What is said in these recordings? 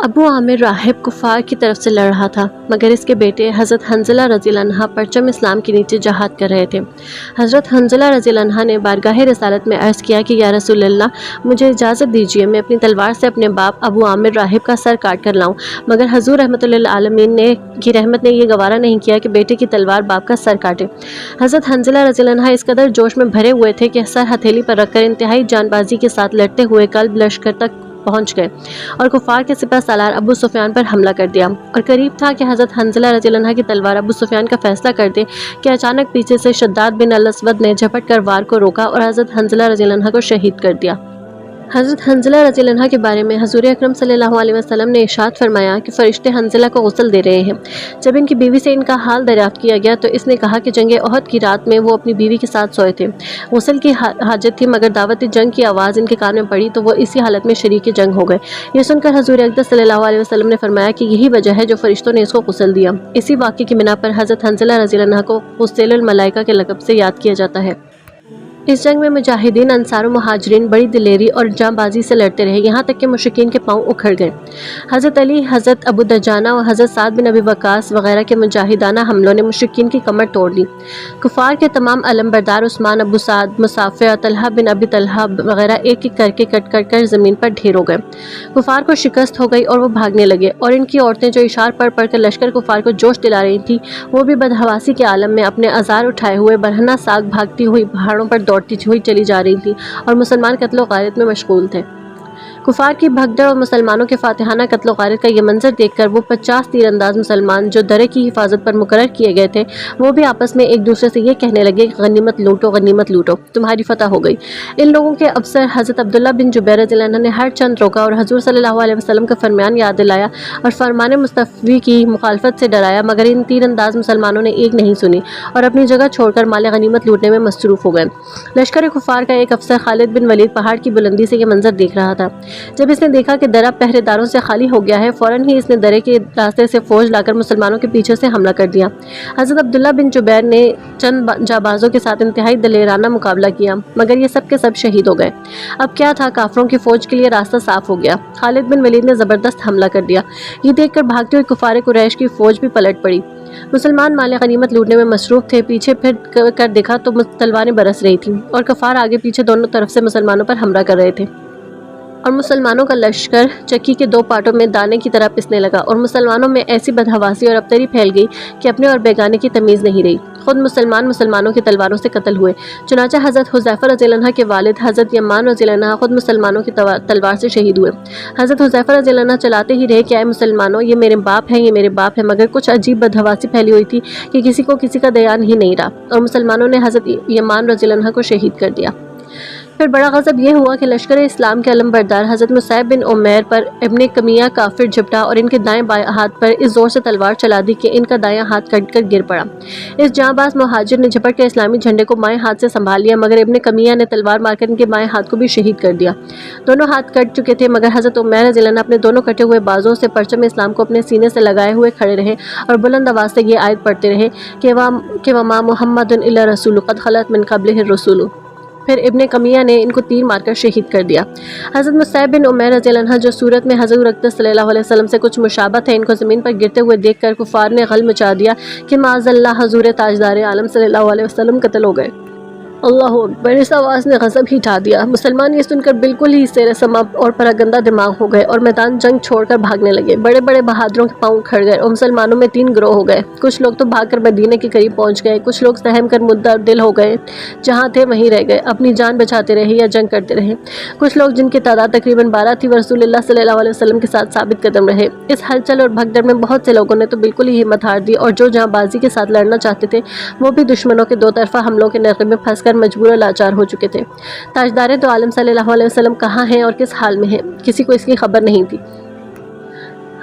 ابو عامر راہب کفار کی طرف سے لڑ رہا تھا، مگر اس کے بیٹے حضرت حنظلہ رضی اللہ عنہ پرچم اسلام کے نیچے جہاد کر رہے تھے۔ حضرت حنظلہ رضی اللہ عنہ نے بارگاہ رسالت میں عرض کیا کہ یا رسول اللہ، مجھے اجازت دیجیے میں اپنی تلوار سے اپنے باپ ابو عامر راہب کا سر کاٹ کر لاؤں، مگر حضور رحمۃ اللہ عالمین کی رحمت نے یہ گوارا نہیں کیا کہ بیٹے کی تلوار باپ کا سر کاٹے۔ حضرت حنظلہ رضی اللہ عنہ اس قدر جوش میں بھرے ہوئے تھے کہ سر ہتھیلی پر رکھ کر انتہائی جان بازی کے ساتھ لڑتے ہوئے کلب لشکر تک پہنچ گئے اور کفار کے سپہ سالار ابو سفیان پر حملہ کر دیا، اور قریب تھا کہ حضرت حنظلہ رضی اللہ عنہ کی تلوار ابو سفیان کا فیصلہ کر دے کہ اچانک پیچھے سے شداد بن الاسود نے جھپٹ کر وار کو روکا اور حضرت حنظلہ رضی اللہ عنہ کو شہید کر دیا۔ حضرت حنظلہ رضی اللہ عنہ کے بارے میں حضور اکرم صلی اللہ علیہ وسلم نے ارشاد فرمایا کہ فرشتے حنظلہ کو غسل دے رہے ہیں۔ جب ان کی بیوی سے ان کا حال دریافت کیا گیا تو اس نے کہا کہ جنگ احد کی رات میں وہ اپنی بیوی کے ساتھ سوئے تھے، غسل کی حاجت تھی، مگر دعوت جنگ کی آواز ان کے کان میں پڑی تو وہ اسی حالت میں شریک جنگ ہو گئے۔ یہ سن کر حضور اقدس صلی اللہ علیہ وسلم نے فرمایا کہ یہی وجہ ہے جو فرشتوں نے اس کو غسل دیا۔ اسی واقعے کی بنا پر حضرت حنظلہ رضی اللہ عنہ کو غسیل الملائکہ کے لقب سے یاد کیا جاتا ہے۔ اس جنگ میں مجاہدین انصار و مہاجرین بڑی دلیری اور جاں بازی سے لڑتے رہے، یہاں تک کہ مشرکین کے پاؤں اکھڑ گئے۔ حضرت علی، حضرت ابو دجانہ اور حضرت سعد بن ابی وقاص وغیرہ کے مجاہدانہ حملوں نے مشرکین کی کمر توڑ لی۔ کفار کے تمام علم بردار عثمان، ابو سعد، مسافر، طلحہ بن ابی طلحہ وغیرہ ایک ایک کر کے کٹ کر زمین پر ڈھیر ہو گئے۔ کفار کو شکست ہو گئی اور وہ بھاگنے لگے، اور ان کی عورتیں جو اشعار پڑھ کر لشکر کفار کو جوش دلا رہی تھیں، وہ بھی بدحواسی کے عالم میں اپنے ازار اٹھائے ہوئے برہنہ ساگ بھاگتی ہوئی پہاڑوں پر دوڑتی ہوئی چلی جا رہی تھی اور مسلمان قتل و غارت میں مشغول تھے۔ کفار کی بھگدڑ اور مسلمانوں کے فاتحانہ قتل و غارت کا یہ منظر دیکھ کر وہ 50 تیر انداز مسلمان جو درے کی حفاظت پر مقرر کیے گئے تھے، وہ بھی آپس میں ایک دوسرے سے یہ کہنے لگے کہ غنیمت لوٹو، غنیمت لوٹو، تمہاری فتح ہو گئی۔ ان لوگوں کے افسر حضرت عبداللہ بن جبیر رضی اللہ عنہ نے ہر چند روکا اور حضور صلی اللہ علیہ وسلم کا فرمان یاد دلایا اور فرمان مصطفی کی مخالفت سے ڈرایا، مگر ان تیر انداز مسلمانوں نے ایک نہیں سنی اور اپنی جگہ چھوڑ کر مال غنیمت لوٹنے میں مصروف ہو گئے۔ لشکر کفار کا ایک افسر خالد بن ولید پہاڑ کی بلندی سے یہ منظر دیکھ رہا تھا۔ جب اس نے دیکھا کہ درہ پہرے داروں سے خالی ہو گیا ہے، فوراً ہی اس نے درے کے راستے سے فوج لا کر مسلمانوں کے پیچھے سے حملہ کر دیا۔ حضرت عبداللہ بن جبیر نے چند جانبازوں کے ساتھ انتہائی دلیرانہ مقابلہ کیا، مگر یہ سب کے سب شہید ہو گئے۔ اب کیا تھا، کافروں کی فوج کے لیے راستہ صاف ہو گیا۔ خالد بن ولید نے زبردست حملہ کر دیا۔ یہ دیکھ کر بھاگتے ہوئے کفار قریش کی فوج بھی پلٹ پڑی۔ مسلمان مال غنیمت لوٹنے میں مصروف تھے، پیچھے پھر کر دیکھا تو تلواریں برس رہی تھیں اور کفار آگے پیچھے دونوں طرف سے مسلمانوں پر حملہ کر رہے تھے، اور مسلمانوں کا لشکر چکی کے دو پارٹوں میں دانے کی طرح پسنے لگا، اور مسلمانوں میں ایسی بدحواسی اور ابتری پھیل گئی کہ اپنے اور بیگانے کی تمیز نہیں رہی۔ خود مسلمانوں کی تلواروں سے قتل ہوئے، چنانچہ حضرت حذیفہ رضی اللہ عنہ کے والد حضرت یمان رضی اللہ عنہ خود مسلمانوں کی تلوار سے شہید ہوئے۔ حضرت حذیفہ رضی اللہ عنہ چلاتے ہی رہے کہ اے مسلمانوں، یہ میرے باپ ہیں، یہ میرے باپ ہیں، مگر کچھ عجیب بدحواسی پھیلی ہوئی تھی کہ کسی کو کسی کا دیان ہی نہیں رہا، اور مسلمانوں نے حضرت یمان رضی اللہ عنہ کو شہید کر دیا۔ پھر بڑا غضب یہ ہوا کہ لشکر اسلام کے علم بردار حضرت مصعب بن عمیر پر ابن کمیہ کافر جھپٹا اور ان کے دائیں بائیں ہاتھ پر اس زور سے تلوار چلا دی کہ ان کا دایاں ہاتھ کٹ کر گر پڑا۔ اس جاں باز مہاجر نے جھپٹ کے اسلامی جھنڈے کو بائیں ہاتھ سے سنبھال لیا، مگر ابن کمیہ نے تلوار مار کر ان کے بائیں ہاتھ کو بھی شہید کر دیا۔ دونوں ہاتھ کٹ چکے تھے، مگر حضرت عمیر رضی اللہ عنہ اپنے دونوں کٹے ہوئے بازوں سے پرچم اسلام کو اپنے سینے سے لگائے ہوئے کھڑے رہے اور بلند آواز سے یہ آیت پڑھتے رہے کہ وما محمد الا رسول قد خلت من قبلہ الرسل۔ پھر ابن کمیہ نے ان کو تیر مار کر شہید کر دیا۔ حضرت مصعب بن عمیر رضی اللہ عنہ جو صورت میں حضور اقدس صلی اللہ علیہ وسلم سے کچھ مشابہ تھے، ان کو زمین پر گرتے ہوئے دیکھ کر کفار نے غل مچا دیا کہ معاذ اللہ، حضور تاجدار عالم صلی اللہ علیہ وسلم قتل ہو گئے۔ اللہ اکبر! اس آواز نے غضب ہی ٹھا دیا۔ مسلمان یہ سن کر بالکل ہی سیر سما اور پراگندہ دماغ ہو گئے اور میدان جنگ چھوڑ کر بھاگنے لگے۔ بڑے بڑے بہادروں کے پاؤں کھڑ گئے اور مسلمانوں میں 3 گروہ ہو گئے۔ کچھ لوگ تو بھاگ کر مدینے کے قریب پہنچ گئے، کچھ لوگ سہم کر مدعا دل ہو گئے، جہاں تھے وہیں رہ گئے، اپنی جان بچاتے رہے یا جنگ کرتے رہے۔ کچھ لوگ جن کی تعداد تقریباً 12 تھی، وہ رسول اللہ صلی اللہ علیہ وسلم کے ساتھ ثابت قدم رہے۔ اس ہلچل اور بھگدڑ میں بہت سے لوگوں نے تو بالکل ہی ہمت ہار دی، اور جو جہاں بازی کے ساتھ لڑنا چاہتے تھے وہ بھی دشمنوں کے 2 طرفہ حملوں کے نرغے میں پھنس کر مجبور و لاچار ہو چکے تھے۔ تاجدار دو عالم صلی اللہ علیہ وسلم کہاں ہیں اور کس حال میں ہیں، کسی کو اس کی خبر نہیں تھی۔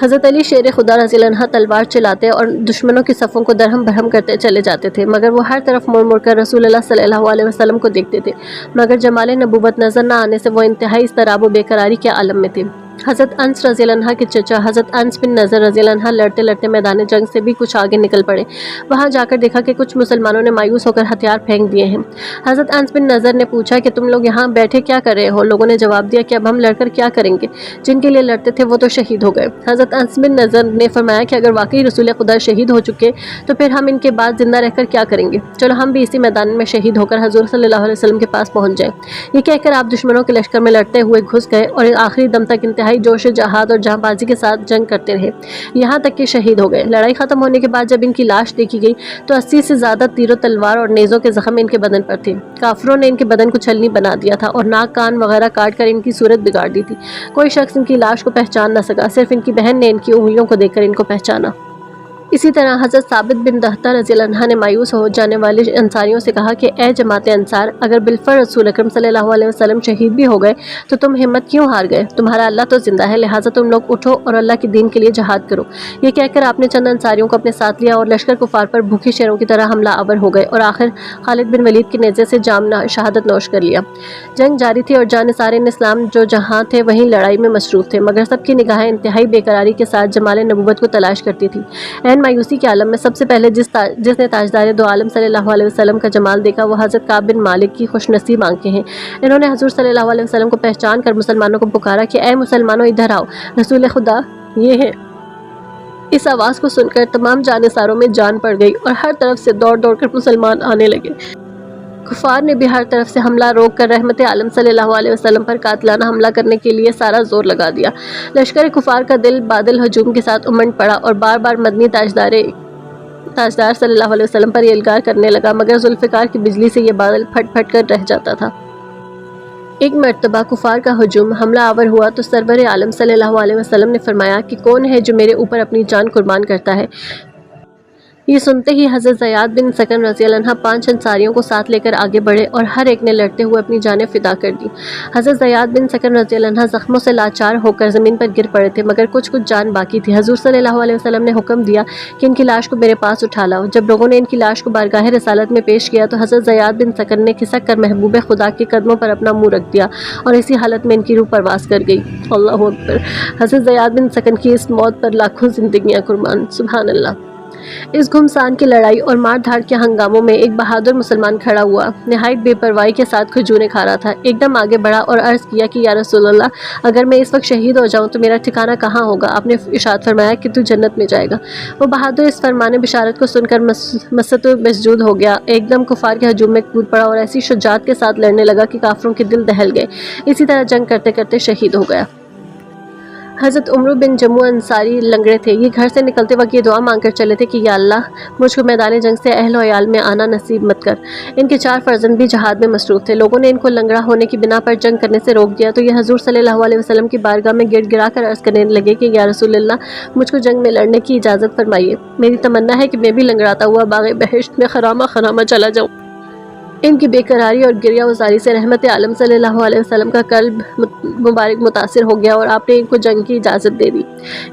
حضرت علی شیر خدا رضی اللہ عنہ تلوار چلاتے اور دشمنوں کی صفوں کو درہم برہم کرتے چلے جاتے تھے، مگر وہ ہر طرف مڑ مڑ کر رسول اللہ صلی اللہ علیہ وسلم کو دیکھتے تھے، مگر جمال نبوت نظر نہ آنے سے وہ انتہائی اضطراب و بے قراری کے عالم میں تھے۔ حضرت انس رضی اللہ عنہ کے چچا حضرت انس بن نضر رضی اللہ عنہ لڑتے لڑتے میدان جنگ سے بھی کچھ آگے نکل پڑے۔ وہاں جا کر دیکھا کہ کچھ مسلمانوں نے مایوس ہو کر ہتھیار پھینک دیے ہیں۔ حضرت انس بن نضر نے پوچھا کہ تم لوگ یہاں بیٹھے کیا کر رہے ہو؟ لوگوں نے جواب دیا کہ اب ہم لڑ کر کیا کریں گے، جن کے لیے لڑتے تھے وہ تو شہید ہو گئے۔ حضرت انس بن نضر نے فرمایا کہ اگر واقعی رسول خدا شہید ہو چکے تو پھر ہم ان کے بعد زندہ رہ کر کیا کریں گے؟ چلو ہم بھی اسی میدان میں شہید ہو کر حضور صلی اللہ علیہ وسلم کے پاس پہنچ جائیں۔ یہ کہہ کر آپ دشمنوں کے لشکر میں لڑتے ہوئے گھس گئے اور آخری دم تک انتہائی جوش جہاد اور جہاں بازی کے ساتھ جنگ کرتے رہے، یہاں تک کہ شہید ہو گئے۔ لڑائی ختم ہونے کے بعد جب ان کی لاش دیکھی گئی تو 80 سے زیادہ تیر و تلوار اور نیزوں کے زخم ان کے بدن پر تھے۔ کافروں نے ان کے بدن کو چھلنی بنا دیا تھا اور ناک کان وغیرہ کاٹ کر ان کی صورت بگاڑ دی تھی۔ کوئی شخص ان کی لاش کو پہچان نہ سکا، صرف ان کی بہن نے ان کی انگلیوں کو دیکھ کر ان کو پہچانا۔ اسی طرح حضرت ثابت بن دہتہ رضی اللہ عنہ نے مایوس ہو جانے والے انصاریوں سے کہا کہ اے جماعت انصار، اگر بالفعل رسول اکرم صلی اللہ علیہ وسلم شہید بھی ہو گئے تو تم ہمت کیوں ہار گئے؟ تمہارا اللہ تو زندہ ہے، لہٰذا تم لوگ اٹھو اور اللہ کے دین کے لیے جہاد کرو۔ یہ کہہ کر آپ نے چند انصاریوں کو اپنے ساتھ لیا اور لشکر کفار پر بھوکے شیروں کی طرح حملہ آور ہو گئے اور آخر خالد بن ولید کے نیزے سے جام شہادت نوش کر لیا۔ جنگ جاری تھی اور جانثار اسلام جو جہاں تھے وہیں لڑائی میں مصروف تھے، مگر سب کی نگاہیں انتہائی بے قراری کے ساتھ جمال نبوت کو تلاش کرتی تھی۔ عین مایوسی کے عالم میں سب سے پہلے جس نے تاجدار دو عالم صلی اللہ علیہ وسلم کا جمال دیکھا وہ حضرت کعب بن مالک کی خوش نصیب آنکھیں ہیں۔ انہوں نے حضور صلی اللہ علیہ وسلم کو پہچان کر مسلمانوں کو پکارا کہ اے مسلمانوں ادھر آؤ، رسول خدا یہ ہے۔ اس آواز کو سن کر تمام جانثاروں میں جان پڑ گئی اور ہر طرف سے دوڑ دوڑ کر مسلمان آنے لگے۔ کفار نے بھی ہر طرف سے حملہ روک کر رحمت عالم صلی اللہ علیہ وسلم پر قاتلانہ حملہ کرنے کے لیے سارا زور لگا دیا۔ لشکر کفار کا دل بادل ہجوم کے ساتھ امنڈ پڑا اور بار بار مدنی تاجدار صلی اللہ علیہ وسلم پر یہ الگار کرنے لگا، مگر ذوالفقار کی بجلی سے یہ بادل پھٹ پھٹ کر رہ جاتا تھا۔ ایک مرتبہ کفار کا ہجوم حملہ آور ہوا تو سرور عالم صلی اللہ علیہ وسلم نے فرمایا کہ کون ہے جو میرے اوپر اپنی جان قربان کرتا ہے؟ یہ سنتے ہی حضرت زیاد بن سکن رضی اللہ عنہ 5 انصاریوں کو ساتھ لے کر آگے بڑھے اور ہر ایک نے لڑتے ہوئے اپنی جانیں فدا کر دی۔ حضرت زیاد بن سکن رضی اللہ عنہ زخموں سے لاچار ہو کر زمین پر گر پڑے تھے، مگر کچھ جان باقی تھی۔ حضور صلی اللہ علیہ وسلم نے حکم دیا کہ ان کی لاش کو میرے پاس اٹھا لاؤ۔ جب لوگوں نے ان کی لاش کو بارگاہ رسالت میں پیش کیا تو حضرت زیاد بن سکن نے کھسک کر محبوب خدا کے قدموں پر اپنا منہ رکھ دیا اور اسی حالت میں ان کی روح پرواز کر گئی۔ اللہ اکبر! حضرت زیاد بن سکن کی اس موت پر لاکھوں زندگیاں قربان، سبحان اللہ۔ اس گھمسان کی لڑائی اور مار دھاڑ کے ہنگاموں میں ایک بہادر مسلمان کھڑا ہوا، نہایت بے پرواہی کے ساتھ کھجوریں کھا رہا تھا۔ ایک دم آگے بڑھا اور عرض کیا کہ یا رسول اللہ، اگر میں اس وقت شہید ہو جاؤں تو میرا ٹھکانہ کہاں ہوگا؟ آپ نے ارشاد فرمایا کہ تو جنت میں جائے گا۔ وہ بہادر اس فرمان بشارت کو سن کر مسط و مسجود ہو گیا، ایک دم کفار کے ہجوم میں کود پڑا اور ایسی شجاعت کے ساتھ لڑنے لگا کہ کافروں کے دل دہل گئے۔ اسی طرح جنگ کرتے کرتے شہید ہو گیا۔ حضرت عمرو بن جموع انصاری لنگڑے تھے۔ یہ گھر سے نکلتے وقت یہ دعا مانگ کر چلے تھے کہ یا اللہ، مجھ کو میدان جنگ سے اہل و عیال میں آنا نصیب مت کر۔ ان کے 4 فرزند بھی جہاد میں مصروف تھے۔ لوگوں نے ان کو لنگڑا ہونے کی بنا پر جنگ کرنے سے روک دیا تو یہ حضور صلی اللہ علیہ وسلم کی بارگاہ میں گڑ گڑا کر عرض کرنے لگے کہ یا رسول اللہ، مجھ کو جنگ میں لڑنے کی اجازت فرمائیے۔ میری تمنا ہے کہ میں بھی لنگڑاتا ہوا باغ بہشت میں خرامہ خرامہ چلا جاؤں۔ ان کی بے قراری اور گریہ وزاری سے رحمت عالم صلی اللہ علیہ وسلم کا قلب مبارک متاثر ہو گیا اور آپ نے ان کو جنگ کی اجازت دے دی۔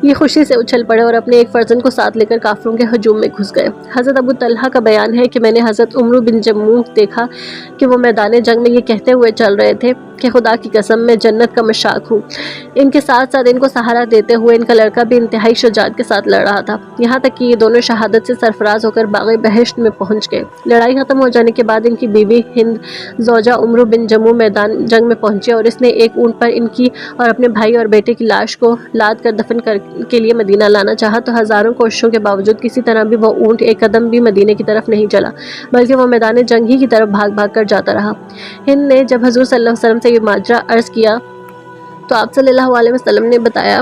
یہ خوشی سے اچھل پڑے اور اپنے ایک فرزند کو ساتھ لے کر کافروں کے ہجوم میں گھس گئے۔ حضرت ابو طلحہ کا بیان ہے کہ میں نے حضرت عمرو بن جموع دیکھا کہ وہ میدان جنگ میں یہ کہتے ہوئے چل رہے تھے کہ خدا کی قسم میں جنت کا مشاق ہوں۔ ان کے ساتھ ساتھ ان کو سہارا دیتے ہوئے ان کا لڑکا بھی انتہائی شجاعت کے ساتھ لڑ رہا تھا، یہاں تک کہ یہ دونوں شہادت سے سرفراز ہو کر باغ بہشت میں پہنچ گئے۔ لڑائی ختم ہو جانے کے بعد ان کی بیوی ہند زوجہ عمرو بن جموع میدان جنگ میں پہنچے اور اس نے ایک اونٹ پر ان کی اور اپنے بھائی اور بیٹے کی لاش کو لاد کر دفن کے لیے مدینہ لانا چاہا تو ہزاروں کوششوں کے باوجود کسی طرح بھی وہ اونٹ ایک قدم بھی مدینے کی طرف نہیں چلا، بلکہ وہ میدان جنگ ہی کی طرف بھاگ بھاگ کر جاتا رہا۔ ہند نے جب حضور صلی اللہ علیہ وسلم سے یہ ماجرا عرض کیا تو آپ صلی اللہ علیہ وسلم نے بتایا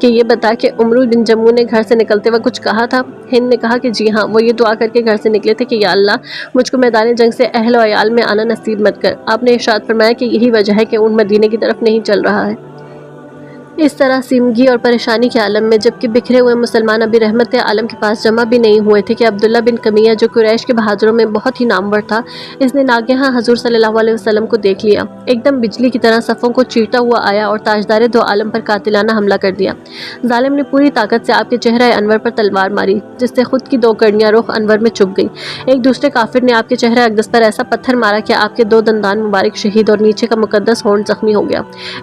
کہ یہ بتا کہ عمرو بن جموع نے گھر سے نکلتے وقت کچھ کہا تھا؟ ہند نے کہا کہ جی ہاں، وہ یہ دعا کر کے گھر سے نکلے تھے کہ یا اللہ، مجھ کو میدان جنگ سے اہل و عیال میں آنا نصیب مت کر۔ آپ نے ارشاد فرمایا کہ یہی وجہ ہے کہ اونٹ مدینے کی طرف نہیں چل رہا ہے۔ اس طرح سیمگی اور پریشانی کے عالم میں جبکہ بکھرے ہوئے مسلمان ابھی رحمت عالم کے پاس جمع بھی نہیں ہوئے تھے کہ عبداللہ بن کمیہ جو قریش کے بہادروں میں بہت ہی نامور تھا، اس نے ناگہاں حضور صلی اللہ علیہ وسلم کو دیکھ لیا، ایک دم بجلی کی طرح صفوں کو چیرتا ہوا آیا اور تاجدار دو عالم پر قاتلانہ حملہ کر دیا۔ ظالم نے پوری طاقت سے آپ کے چہرہ انور پر تلوار ماری جس سے خود کی 2 کڑیاں رخ انور میں چبھ گئیں۔ ایک دوسرے کافر نے آپ کے چہرہ اقدس پر ایسا پتھر مارا کہ آپ کے 2 دندان مبارک شہید اور نیچے کا مقدس ہونٹ زخمی ہو گیا۔